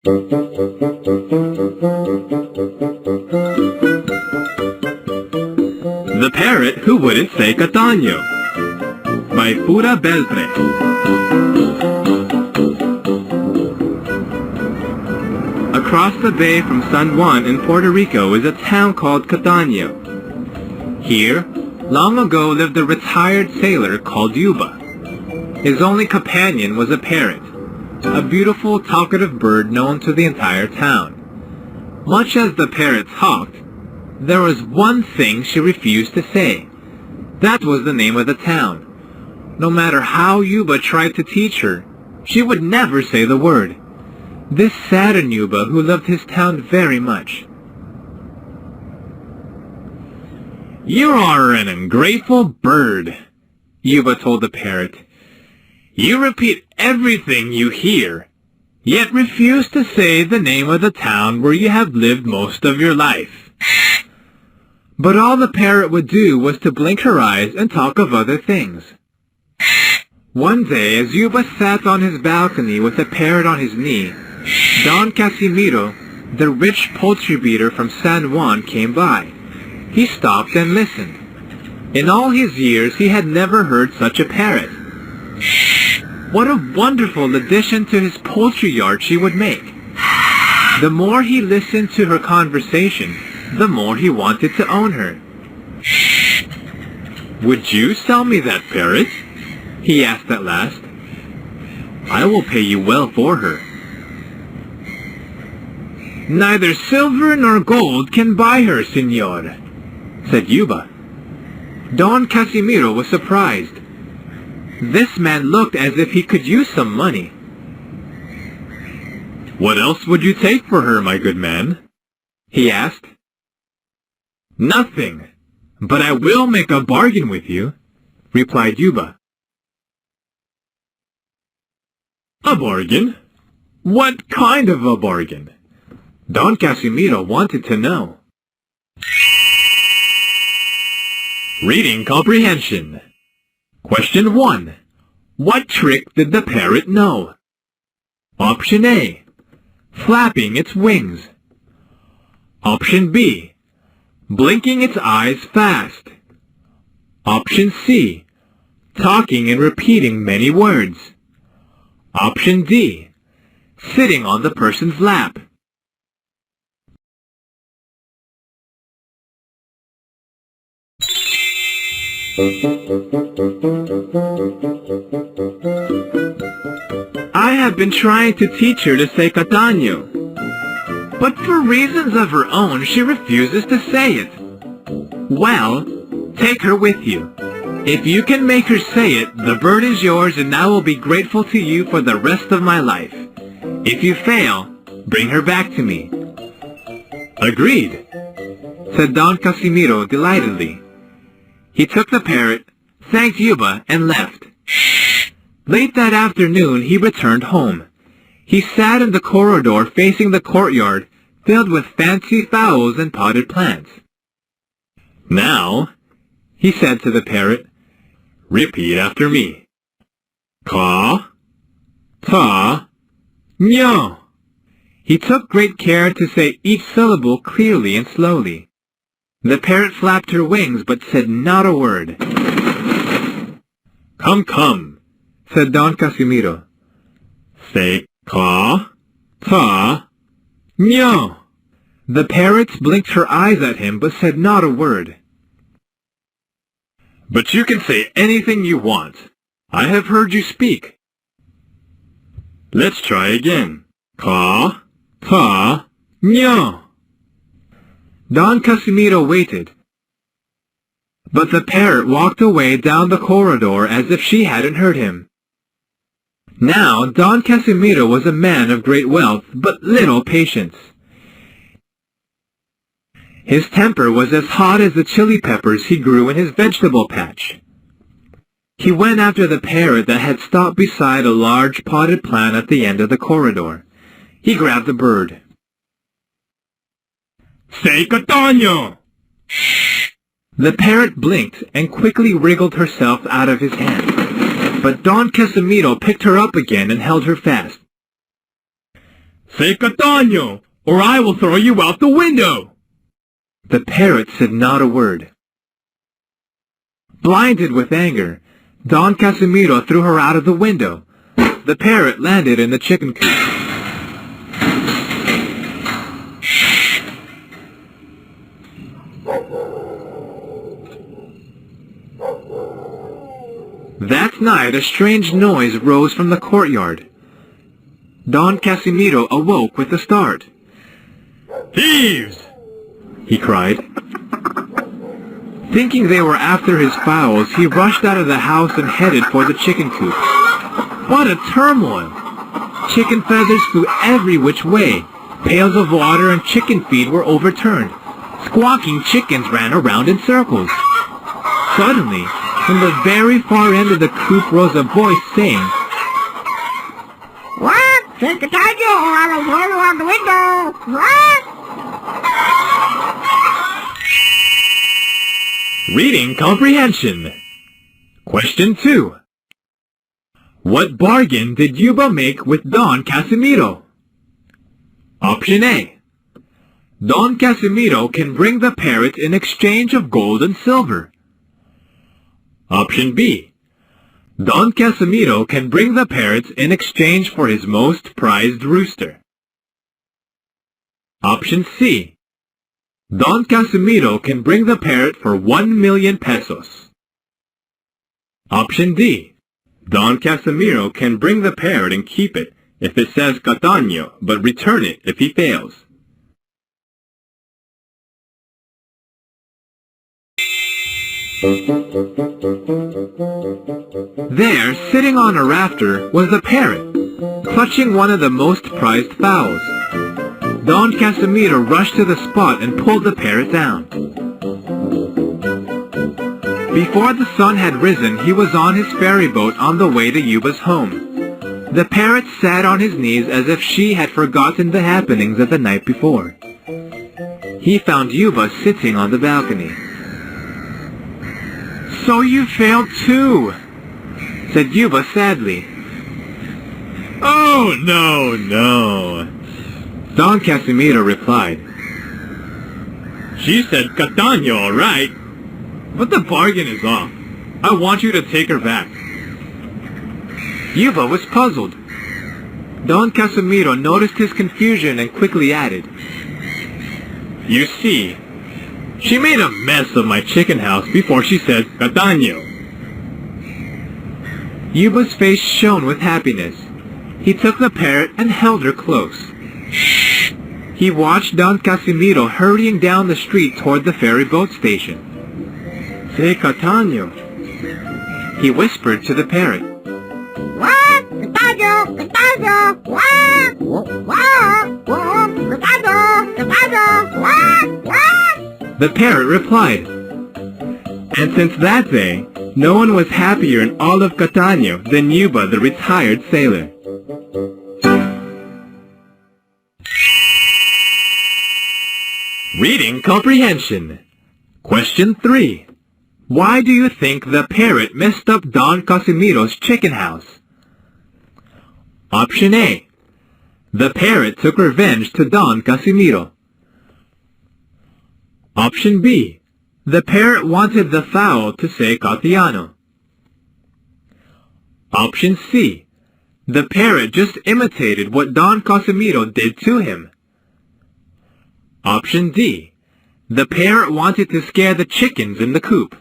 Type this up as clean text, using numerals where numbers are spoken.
The Parrot Who Wouldn't Say Catano by Pura Beltre. Across the bay from San Juan in Puerto Rico is a town called Catano. Here, long ago lived a retired sailor called Yuba. His only companion was a parrot, a beautiful talkative bird known to the entire town. Much as the parrot talked, there was one thing she refused to say. That was the name of the town. No matter how Yuba tried to teach her, she would never say the word. This saddened Yuba, who loved his town very much. "You are an ungrateful bird," Yuba told the parrot. "You repeat everything you hear, yet refuse to say the name of the town where you have lived most of your life." But all the parrot would do was to blink her eyes and talk of other things. One day, as Yuba sat on his balcony with the parrot on his knee, Don Casimiro, the rich poultry breeder from San Juan, came by. He stopped and listened. In all his years, he had never heard such a parrot. What a wonderful addition to his poultry yard she would make. The more he listened to her conversation, the more he wanted to own her. "Would you sell me that parrot?" he asked at last. "I will pay you well for her." "Neither silver nor gold can buy her, senor," said Yuba. Don Casimiro was surprised. This man looked as if he could use some money. "What else would you take for her, my good man?" he asked. "Nothing, but I will make a bargain with you," replied Yuba. "A bargain? What kind of a bargain?" Don Casimiro wanted to know. Reading comprehension. Question 1. What trick did the parrot know? Option A. Flapping its wings. Option B. Blinking its eyes fast. Option C. Talking and repeating many words. Option D. Sitting on the person's lap. I have been trying to teach her to say Catano, but for reasons of her own she refuses to say it. Well, take her with you. If you can make her say it, the bird is yours and I will be grateful to you for the rest of my life. If you fail, bring her back to me. Agreed, said Don Casimiro delightedly. He took the parrot, thanked Yuba, and left. Late that afternoon, he returned home. He sat in the corridor facing the courtyard, filled with fancy fowls and potted plants. "Now," he said to the parrot, "repeat after me. Ka, ta, nyo." He took great care to say each syllable clearly and slowly. The parrot flapped her wings but said not a word. "Come, come," said Don Casimiro. "Say ka, ta, nyo." The parrot blinked her eyes at him but said not a word. "But you can say anything you want. I have heard you speak." "Let's try again. Ka, ta, nyo." Don Casimiro waited, but the parrot walked away down the corridor as if she hadn't heard him. Now Don Casimiro was a man of great wealth, but little patience. His temper was as hot as the chili peppers he grew in his vegetable patch. He went after the parrot that had stopped beside a large potted plant at the end of the corridor. He grabbed the bird. "Say Catano!" The parrot blinked and quickly wriggled herself out of his hand. But Don Casimiro picked her up again and held her fast. Say Catano, or I will throw you out the window! The parrot said not a word. Blinded with anger, Don Casimiro threw her out of the window. The parrot landed in the chicken coop. That night a strange noise rose from the courtyard. Don Casimiro awoke with a start. "Thieves!" he cried. Thinking they were after his fowls, he rushed out of the house and headed for the chicken coop. What a turmoil! Chicken feathers flew every which way. Pails of water and chicken feed were overturned. Squawking chickens ran around in circles. Suddenly, from the very far end of the coop rose a voice saying, "What? Say Catano, or I will throw you out the window! What?" Reading Comprehension. Question 2. What bargain did Yuba make with Don Casimiro? Option A. Don Casimiro can bring the parrot in exchange of gold and silver. Option B. Don Casimiro can bring the parrot in exchange for his most prized rooster. Option C. Don Casimiro can bring the parrot for 1,000,000 pesos. Option D. Don Casimiro can bring the parrot and keep it if it says Catano, but return it if he fails. There, sitting on a rafter, was the parrot, clutching one of the most prized fowls. Don Casimiro rushed to the spot and pulled the parrot down. Before the sun had risen, he was on his ferry boat on the way to Yuba's home. The parrot sat on his knees as if she had forgotten the happenings of the night before. He found Yuba sitting on the balcony. "So you failed too," said Yuba sadly. "Oh, no. Don Casimiro replied. "She said Catano, all right. But the bargain is off. I want you to take her back." Yuba was puzzled. Don Casimiro noticed his confusion and quickly added, "You see, she made a mess of my chicken house before she said Catano." Yuba's face shone with happiness. He took the parrot and held her close. He watched Don Casimiro hurrying down the street toward the ferry boat station. "Say Catano," he whispered to the parrot. "What? Catano! What? What? Catano! What? The parrot replied. And since that day, no one was happier in all of Catano than Yuba, the retired sailor. Reading Comprehension. Question 3. Why do you think the parrot messed up Don Casimiro's chicken house? Option A. The parrot took revenge to Don Casimiro. Option B. The parrot wanted the fowl to say Catano. Option C. The parrot just imitated what Don Casimiro did to him. Option D. The parrot wanted to scare the chickens in the coop.